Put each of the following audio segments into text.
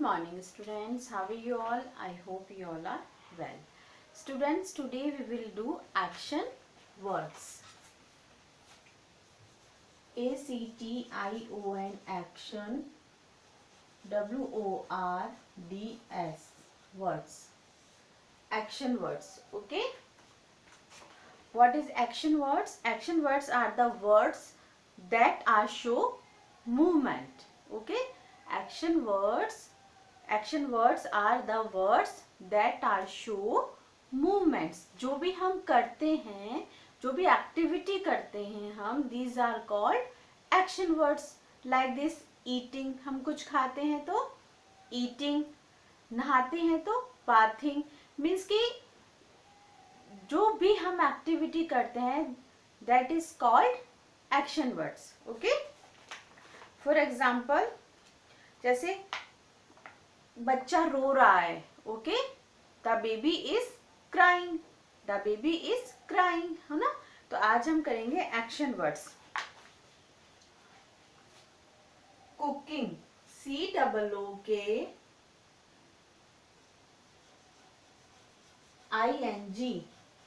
morning students, how are you all? I hope you all are well. Students, today we will do action words. ACTION action, WORDS words. Action words, okay? What is action words? Action words are the words that are show movement, okay? Action words are the words that are show movements. जो भी हम करते हैं, जो भी activity करते हैं हम, these are called action words. Like this, eating, हम कुछ खाते हैं तो eating, नहाते हैं तो bathing. Means कि जो भी हम एक्टिविटी करते हैं that is called action words. Okay, for example जैसे बच्चा रो रहा है, okay, the baby is crying, the baby is crying, है ना. तो आज हम करेंगे action words. Cooking, COOKING,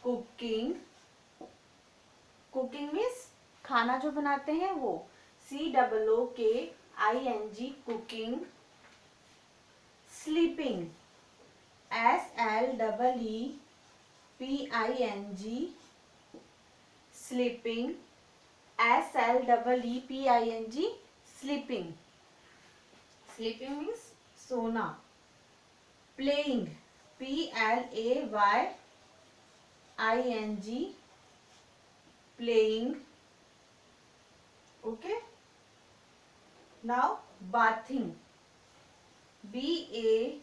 cooking. Cooking means खाना जो बनाते हैं वो. COOKING, cooking. Sleeping, SLEEPING, sleeping. SLEEPING, sleeping. Sleeping means सोना. Playing, PLAYING, playing. Okay, now bathing, BATHING,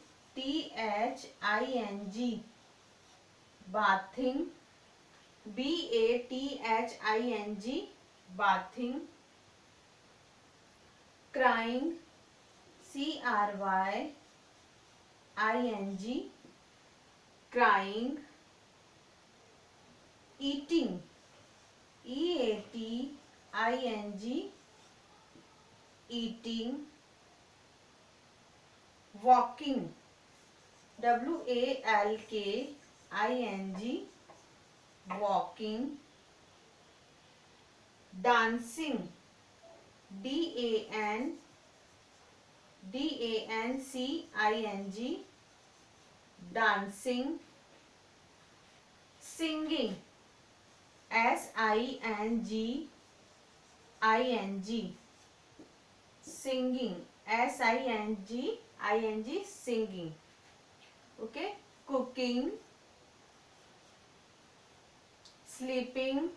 bathing. BATHING, bathing. Crying, CRYING, crying. Eating, EATING, eating. Walking, WALKING, walking. Dancing, DANCING, dancing. Singing, SINGING, singing. SINGING, singing. Okay, cooking, sleeping,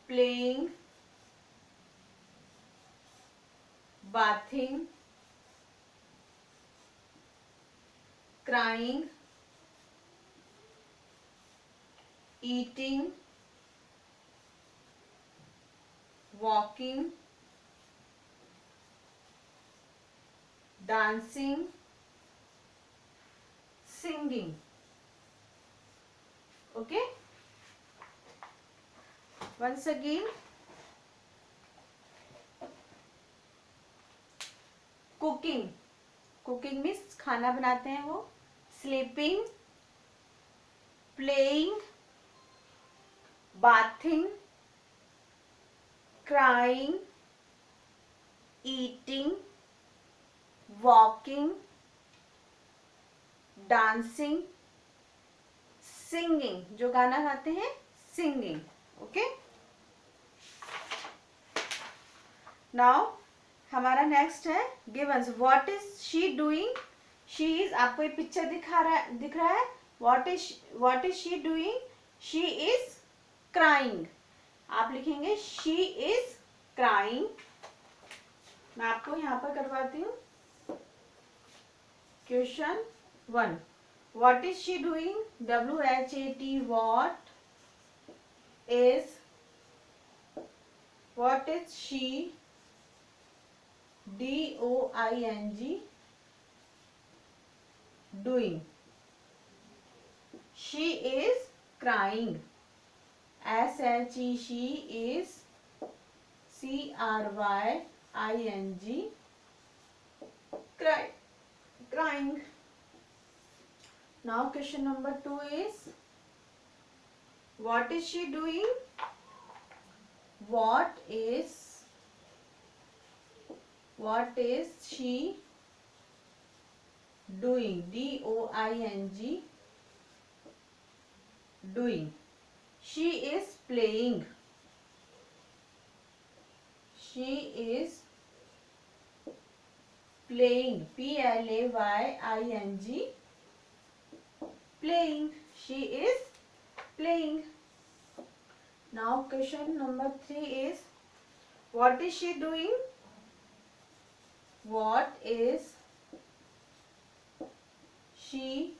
playing, bathing, crying, eating, walking, dancing, singing. Okay, once again, cooking, cooking means खाना बनाते हैं वो. Sleeping, playing, bathing, crying, eating, walking, dancing, singing. जो गाना गाते हैं singing. Okay, now हमारा next है givens. What is she doing? She is, आपको ये पिक्चर दिख रहा है. What is she doing? She is crying. आप लिखेंगे शी इज क्राइंग. मैं आपको यहाँ पर करवाती हूँ. Question 1, what is she doing? WHAT, what is she? DOING, doing. She is crying. SHE, she is. CRYING, crying. Now question number 2 is, what is she doing? What is she doing? doing. Doing. She is playing. She is playing. playing. Playing. She is playing. Now question number 3 is, what is she doing? What is she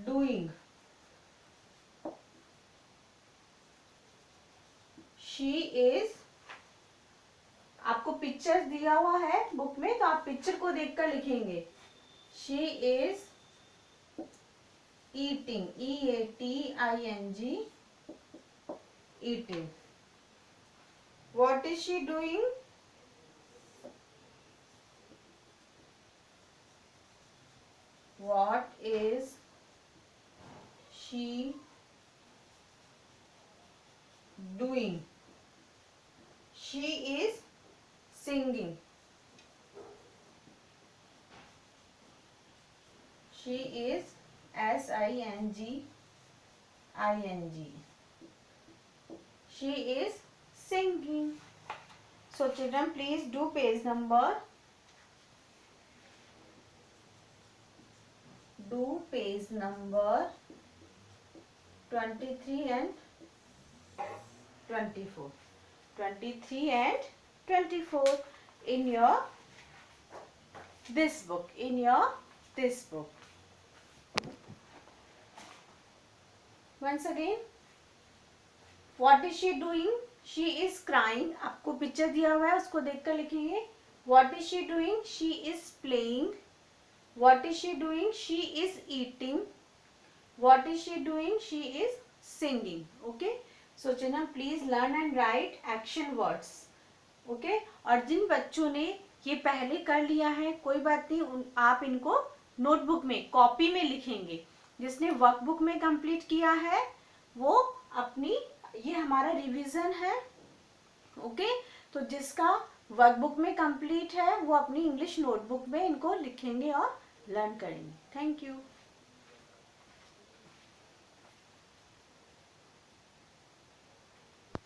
doing? She is, आपको picture दिया हुआ है book में, तो आप picture को देखकर लिखेंगे. She is eating. eating. eating. What is she doing? What is she doing? She is singing. She is singing. She is singing. So children, please do page number 23 and 24. 23 and 24 in your this book. Once again, what is she doing? She is crying. आपको picture दिया हुआ है, उसको देखकर लिखेंगे. What is she doing? She is playing. What is she doing? She is eating. What is she doing? She is singing. Okay. So children, please learn and write action words. Okay. और जिन बच्चों ने ये पहले कर लिया है, कोई बात नहीं, आप इनको नोटबुक में, कॉपी में लिखेंगे. जिसने वर्कबुक में कंप्लीट किया है वो अपनी, ये हमारा रिवीजन है. ओके. तो जिसका वर्कबुक में कंप्लीट है वो अपनी इंग्लिश नोटबुक में इनको लिखेंगे और लर्न करेंगे. Thank you.